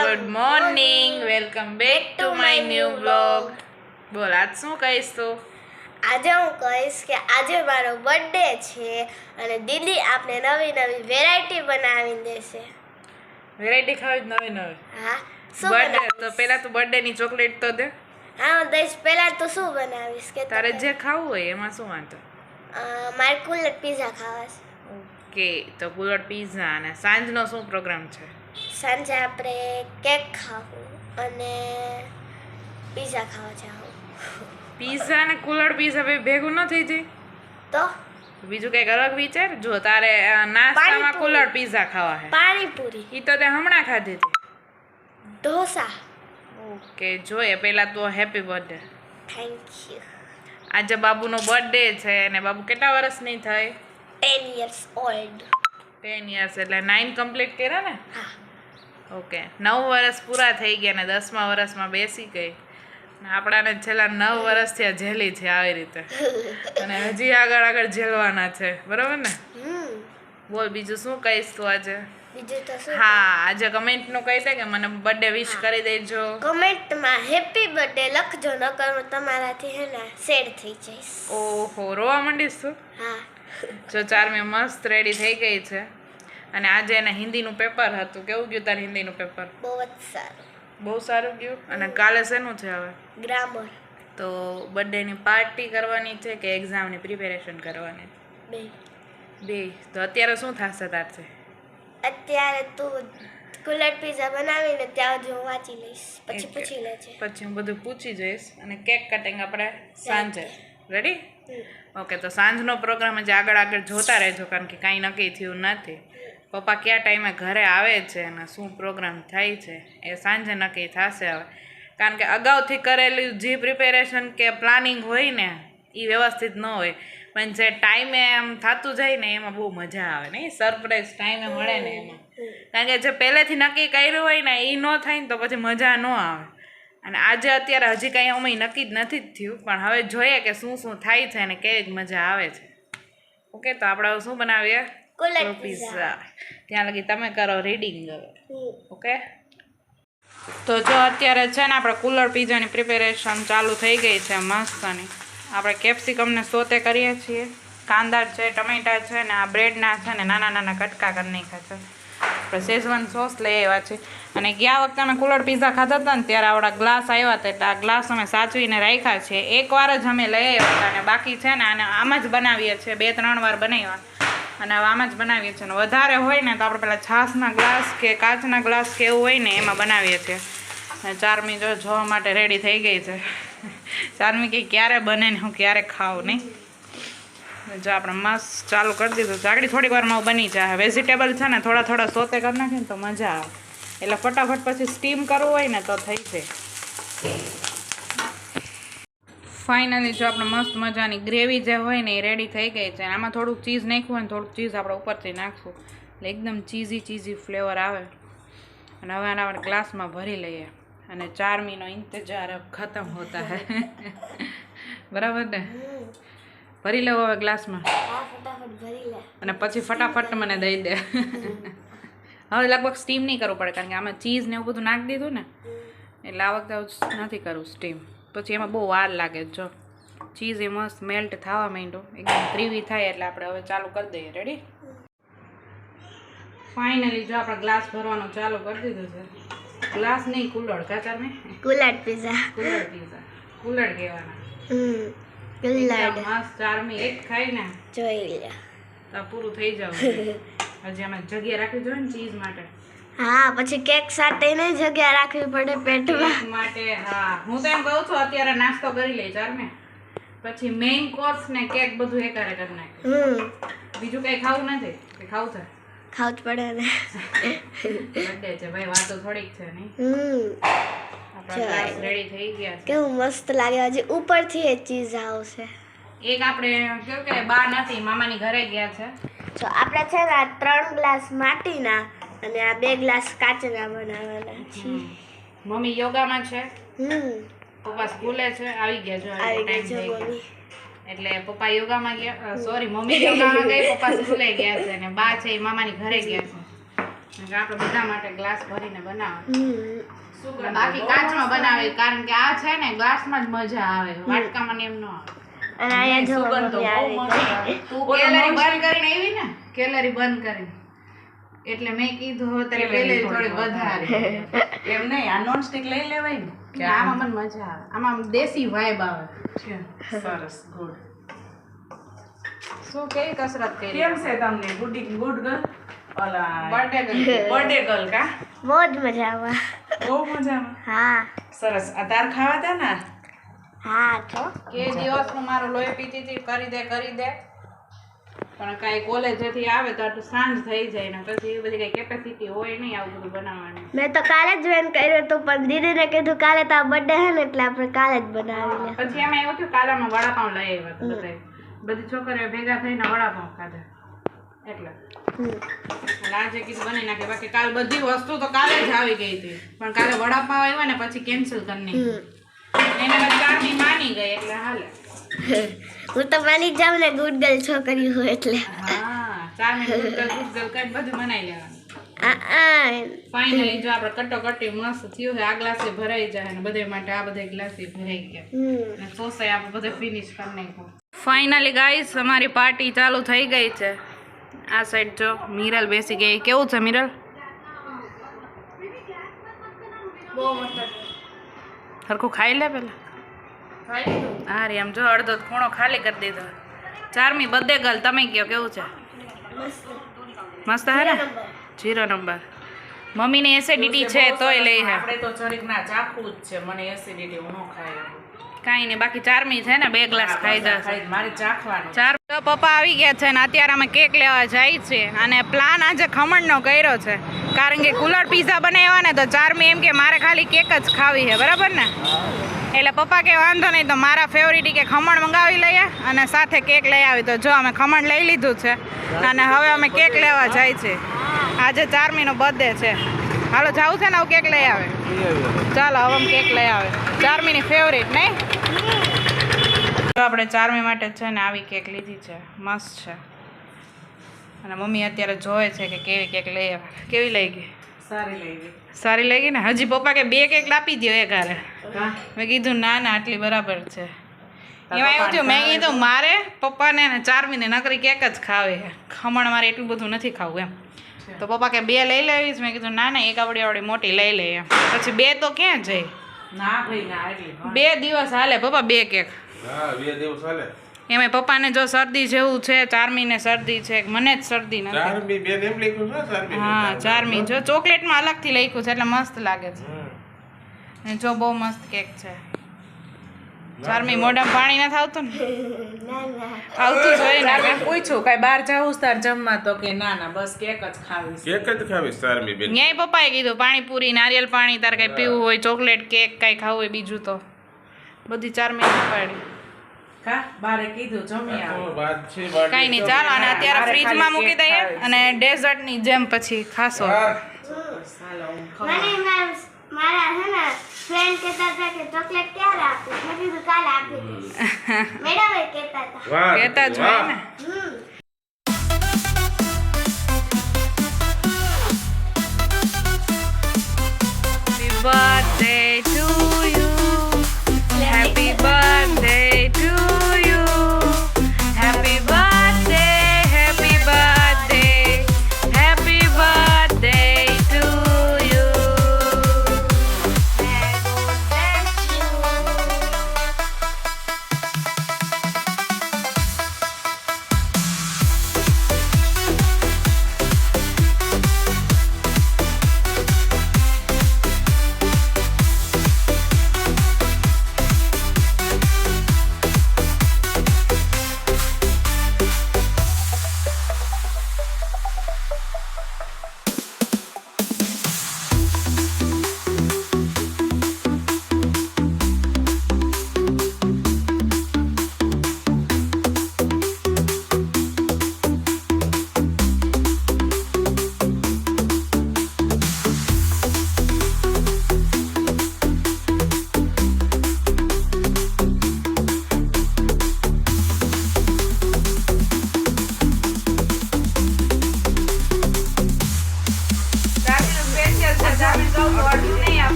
Good morning welcome back to my new vlog. બોલ આજ શું કહીશ તું? આજે હું કહીશ કે આજે મારો બર્થડે છે અને દીદી આપણે નવી નવી વેરાયટી બનાવીને દેશે. વેરાયટી ખાવી નવી નવી? હા. શું બર્થડે તો પહેલા તું બર્થડે ની ચોકલેટ તો દે. હા હું દઈશ. પહેલા તો શું બનાવીશ કે તારે જે ખાવું હોય એમાં શું વાંધો? મારે કુલર પીઝા ખાવા છે. ઓકે, તો કુલર પીઝા. અને સાંજનો શું પ્રોગ્રામ છે? સાંજે આપણે કેક ખાવું અને પીઝા ખાવા જાવું. પીઝા અને કુલર પીઝા બે ભેગું ન થઈ જાય તો બીજું કઈક અલગ વિચાર. જો તારે નાસ્તામાં કુલર પીઝા ખાવા છે, પાણીપુરી ઈ તો તે હમણાં ખાધી હતી. ઢોસા. ઓકે, જોઈએ પહેલા તો હેપી બર્થડે. Thank you. આજે બાબુનો બર્થડે છે અને બાબુ કેટલા વર્ષની થઈ? 10 years old. 10 years એટલે 9 કમ્પ્લીટ કર્યા ને? હા. ઓકે, 9 વર્ષ પૂરા થઈ ગયા ને 10મા વર્ષમાં બેસી ગઈ. આપણાને છેલ્લા 9 વર્ષથી આ ઝેલી છે આવી રીતે, અને હજી આગળ આગળ ઝેલવાના છે, બરાબર ને? બોલ બીજું શું કહીશ તું આજે? બીજું તો શું? હા, આજે કમેન્ટનું કહી દે કે મને બર્થડે વિશ કરી દેજો. કમેન્ટમાં હેપી બર્થડે લખજો, નકર હું તમારાથી હે ને સેડ થઈ જઈશ. ઓહો, રોવા માંડીશ તું? હા. જો ચારમી મસ્ત રેડી થઈ ગઈ છે અને આજે એને હિન્દીનું પેપર હતું. કેવું ગયું તારે હિન્દીનું પેપર? બહુ જ સારું. બહુ સારું ગયું. અને કાલે શેનું છે હવે? ગ્રામર. તો બર્થડેની પાર્ટી કરવાની છે કે એક્ઝામની પ્રિપેરેશન કરવાની? બે. તો અત્યારે શું થશે તારથી? અત્યારે તું કુલર પીઝા બનાવીને ત્યાં જ હું વાંચી લઈશ, પછી પૂછી લેજે. પછી હું બધું પૂછી જઈશ અને કેક કટિંગ આપણે સાંજે. રેડી? ઓકે, તો સાંજનો પ્રોગ્રામ હજી આગળ આગળ જોતા રહેજો, કારણ કે કાંઈ નક્કી થયું નથી. પપ્પા કયા ટાઈમે ઘરે આવે છે અને શું પ્રોગ્રામ થાય છે એ સાંજે નક્કી થશે હવે. કારણ કે અગાઉથી કરેલું જે પ્રિપેરેશન કે પ્લાનિંગ હોય ને એ વ્યવસ્થિત ન હોય, પણ જે ટાઈમે એમ થતું જાય ને એમાં બહુ મજા આવે ને, સરપ્રાઈઝ ટાઈમે મળે ને એમાં. કારણ કે જે પહેલેથી નક્કી કર્યું હોય ને એ ન થાય ને તો પછી મજા ન આવે. અને આજે અત્યારે હજી કાંઈ અમે નક્કી જ નથી જ થયું, પણ હવે જોઈએ કે શું શું થાય છે અને કેવી મજા આવે છે. ઓકે, તો આપણે શું બનાવીએ? Cooler pizza. ત્યાં લગી તમે કરો રીડિંગ હવે. ઓકે, તો જો અત્યારે છે ને આપણે કુલર પીઝાની પ્રિપેરેશન ચાલુ થઈ ગઈ છે મસ્તની. આપણે કેપ્સિકમને સોતે કરીએ છીએ, કાંદા છે, ટમેટા છે ને આ બ્રેડના છે ને નાના નાના કટકા કરી નાખ્યા છે. આપણે શેઝવાન સોસ લઈ આવ્યા છે. અને ગયા વખતે અમે કુલર પીઝા ખાતા હતા ને ત્યારે આવડા ગ્લાસ આવ્યા હતા, એટલે આ ગ્લાસ અમે સાચવીને રાખ્યા છે. એકવાર જ અમે લઈ આવ્યા હતા અને બાકી છે ને આને આમ જ બનાવીએ છીએ, 2-3 વાર બનાવ્યા અને હવે આમ જ બનાવીએ છીએ. અને વધારે હોય ને તો આપણે પેલા છાશના ગ્લાસ કે કાચના ગ્લાસ કે એવું હોય ને એમાં બનાવીએ છીએ. અને ચારમી જો જોવા માટે રેડી થઈ ગઈ છે. ચારમી કે ક્યારે બને ને હું ક્યારે ખાઉં નહીં. જો આપણે મસ્ત ચાલુ કરી દીધું. જાગડી થોડીક વારમાં બની જાય. વેજીટેબલ છે ને થોડા થોડા સોતે કરી નાખીને તો મજા આવે, એટલે ફટાફટ પછી સ્ટીમ કરવું હોય ને તો થઈ જાય. ફાઇનલી જો આપણે મસ્ત મજાની ગ્રેવી જે હોય ને એ રેડી થઈ ગઈ છે. આમાં થોડુંક ચીઝ નાખ્યું હોય ને થોડુંક ચીઝ આપણે ઉપરથી નાખશું એટલે એકદમ ચીઝી ફ્લેવર આવે. અને હવે આને આપણે ગ્લાસમાં ભરી લઈએ અને ચારમીનો ઇંતજાર અબ ખતમ હોતા હૈ. બરાબર ને? ભરી લેવો હવે ગ્લાસમાં અને પછી ફટાફટ મને દઈ દે. હવે લગભગ સ્ટીમ નહીં કરવું પડે, કારણ કે આમાં ચીઝ ને એવું બધું નાખી દીધું ને, એટલે આ વખતે નથી કરવું સ્ટીમ. પછી એમાં બહુ વાર લાગે. જો ચીઝ એ મસ્ત મેલ્ટ થવા માંડ્યું, એકદમ ગ્રેવી થાય એટલે આપણે હવે ચાલુ કરી દઈએ. રેડી? ફાઇનલી જો આપણે ગ્લાસ ભરવાનું ચાલુ કરી દીધું છે. ગ્લાસ નહીં, કુલર. કાચા નહીં, કુલર પીઝા. કુલર પીઝા. કુલર કહેવાના. કુલર મસ્ત ચારમી એક ખાઈ ને જોઈ લે તો પૂરું થઈ જાવ. હજી અમે જગ્યા રાખવી જોઈએ ને ચીઝ માટે. હા, પછી કેક સાથે ને જગ્યા રાખવી પડે પેટમાં માટે. હા, હું તો એમ કહું છું અત્યારે નાસ્તો કરી લઈ ચારમે, પછી મેઇન કોર્સ ને કેક બધું એકારે કરી નાખે. બીજું કઈ ખાવું નથી કે ખાવું છે? ખાવું જ પડે ને. બર્થડે છે ભાઈ, વાતો થોડીક છે નહીં. આપણા ગ્લાસ રેડી થઈ ગયા છે. કેવું મસ્ત લાગે. હજી ઉપરથી એ ચીઝ આવશે. એક આપણે કેવું કે બા નથી, મામાની ઘરે ગયા છે. તો આપણે છે ને 3 ગ્લાસ માટીના અને આ 2 ગ્લાસ કાચના બનાવવાના છે. મમ્મી યોગામાં છે, પપ્પા સ્કૂલે છે. આવી ગયા જો ટાઈમ થઈ ગયો એટલે પપ્પા યોગામાં ગયા. સોરી, મમ્મી યોગામાં ગઈ, પપ્પા સ્કૂલે ગયા છે અને બા છે એ મામાની ઘરે ગયા છે. આપણે બધા માટે ગ્લાસ ભરીને બનાવે બાકી કાચમાં બનાવે કારણ કે આ છે ને ગ્લાસમાં જ મજા આવે વાટકામાં ને એમ ન આવે અને અહીંયા જો સુગંધ તો બહુ મસ્ત આવે. તું કેલરી બંધ કરીને આવી ને કેલરી બંધ કરીને એટલે મેં કીધું હવે તારી કેલરી થોડી વધારે એમ નહીં, આ નોન સ્ટિક લઈ લેવાય ને કે આમાં મને મજા આવે આમાં દેશી વાઇબ આવે છે. સરસ, ગુડ. શું કેવી કસરત કરી કેમ છે તમને ગુડ ગર્લ? ઓલા બર્થડે બર્થડે ગર્લ કા બહુ જ મજા આવે. બહુ મજામાં. હા સરસ. આ તાર ખાવા તા ને? હા તો કે દિવસનું મારું લોહી પીતી હતી કરી દે પણ કાંઈ કોલેજેથી આવે તો આટલું સાંજ થઈ જાય ને પછી એ બધી કઈ કેપેસિટી હોય નહીં આવું બધું બનાવવાની મેં તો કાલે જ જોઈન કર્યું હતું પણ દીદીને કીધું કાલે તો બર્થડે હે ને એટલે આપણે કાલે જ બનાવી લે. પછી એમાં એવું થયું કાલામાં વડાપાઉં લઈ આવ્યા હતા બધાએ. બધી છોકરીઓ ભેગા થઈને વડાપાઉં ખાધા એટલે એટલે આજે કીધું બનાવી નાખે બાકી કાલ બધી વસ્તુ તો કાલે જ આવી ગઈ હતી પણ કાલે વડાપાઉં આવ્યા ને પછી કેન્સલ કરી નાખ્યું એને પછી ચારની માની ગઈ એટલે હાલે હું તો માની જ જાઉં ને ગુડ ગર્લ છોકરી હોય એટલે. હા 4 મિનિટ ગુડ ગર્લ કઈ બધું બનાવી લેવાનું ફાઇનલી જો આપણે કટોકટી મસ્ત થયું છે આ ગ્લાસે ભરાઈ જાય ને બધે માટે આ બધા ગ્લાસે ભરાઈ ગયા અને સોસાઈ આપણે બધે ફિનિશ કરી નાખ્યું ફાઇનલી ગાઈસ અમારી પાર્ટી ચાલુ થઈ ગઈ છે આ સાઈડ જો મિરલ બેસી ગઈ કેવું છે મિરલ બહુ મસ્ત સરખું ખાઈ લે પેલા હા રે આમ જો અડધો ખૂણો ખાલી કરી દીધો 4મી બર્થડે ગર્લ તમે કહો કેવું છે મસ્ત હે ને 0 નંબર મમ્મીને એસિડિટી છે તોય લઈ હે આપણે તો જરીક ના ચાખવું જ છે. મને એસિડિટી હું ન ખાય કાંઈ નહીં બાકી 4મી છે ને 2 ગ્લાસ ખાઈ જશે મારે ચાખવાનું. 4 તો પપ્પા આવી ગયા છે ને અત્યારે અમે કેક લેવા જાય છે અને પ્લાન આજે ખમણનો કર્યો છે કારણ કે કુલર પીઝા બનાવ્યા ને તો 4મી એમ કે મારે ખાલી કેક જ ખાવી છે બરાબર ને એટલે પપ્પા કે વાંધો નહીં તો મારા ફેવરિટ કે ખમણ મંગાવી લઈએ અને સાથે કેક લઈ આવી તો જો અમે ખમણ લઈ લીધું છે અને હવે અમે કેક લેવા જાય છે આજે 4મીનો બર્થડે છે હાલો જાવું છે ને આવું કેક લઈ આવે ચાલો હવે અમે કેક લઈ આવે 4મીની ફેવરિટ નહીં આપણે 4મી માટે છે ને આવી કેક લીધી છે મસ્ત છે અને મમ્મી અત્યારે જોવે છે કે કેવી કેક લઈ આવે કેવી લઈ ગઈ સારી લઈ ગઈ ને હજી પપ્પા કે 2 કેક લાપી દો એક હારે મેં કીધું ના ના આટલી બરાબર છે એમાં એવું થયું મેં કીધું મારે પપ્પાને ને 4મીને નકરી કેક જ ખાવે છે ખમણ મારે એટલું બધું નથી ખાવું એમ તો પપ્પા કે 2 લઈ લેવીશ મેં કીધું ના ના એક આવડી મોટી લઈ લે એમ પછી 2 તો ક્યાં જાય ના ભાઈ ના એટલી 2 દિવસ હાલે પપ્પા 2 કેક હા 2 દિવસ હાલે એમાં પપ્પાને જો શરદી જેવું છે 4મીને શરદી છે મને જ શરદી નથી 4મી બેન એમ લખ્યું છે 4મી હા 4મી જો ચોકલેટમાં અલગથી લખ્યું છે એટલે મસ્ત લાગે છે અને જો બહુ મસ્ત કેક છે 4મી મોઢામાં પાણી નથી આવતું ને આવતું જ હોય ને પૂછ્યું કઈ બહાર જાવું તાર જમવા તો કે ના ના બસ કેક જ ખાવીશ. કેક જ ખાવીશ 4મી બેન ન્યાય પપ્પાએ કીધું પાણીપુરી નારિયેલ પાણી તારે કઈ પીવું હોય ચોકલેટ કેક કઈ ખાવું હોય બીજું તો બધી 4મી પાડી કા બારે કીધું જમી આવો. તો વાત છે બાકી કઈ નહીં ચાલો અને અત્યારે મારે ફ્રીજમાં ખાલી મૂકી કેક દઈએ ખાવી અને ડેઝર્ટની જેમ પછી ખાશો ચાલો હું ખવાય. મારા હે ને ફ્રેન્ડ કહેતા હતા કે ચોકલેટ ક્યારે આપી મેં કીધું કાલે આપી દઈશ મેડમ એ કહેતા હતા વાહ કહેતા જ હોય ને Happy birthday to you. Happy birthday to you. Happy birthday, happy birthday, happy birthday to you.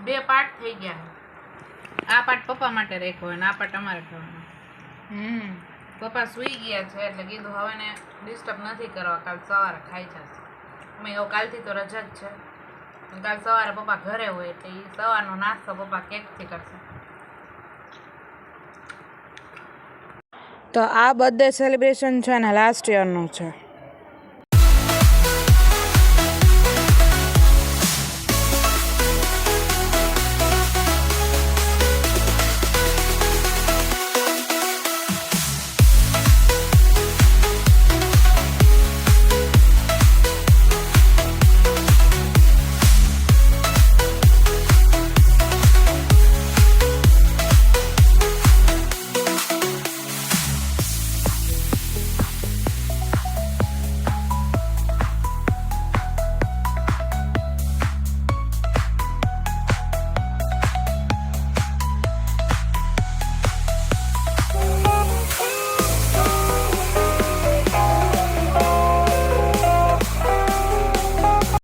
2 part થઈ ગયા. આ પાર્ટ પપ્પા માટે રાખ્યો અને આ પાર્ટ અમારે ખાવાનો. પપ્પા સૂઈ ગયા છે એટલે કીધું હવે ને ડિસ્ટર્બ નથી કરવા, કાલ સવારે ખાઈ જશે. અમે એવું કાલથી તો રજા જ છે. કાલ સવારે પપ્પા ઘરે હોય એટલે એ સવારનો નાસ્તો પપ્પા કેકથી કરશે. તો આ બર્થડે સેલિબ્રેશન છે ને લાસ્ટ યરનું છે.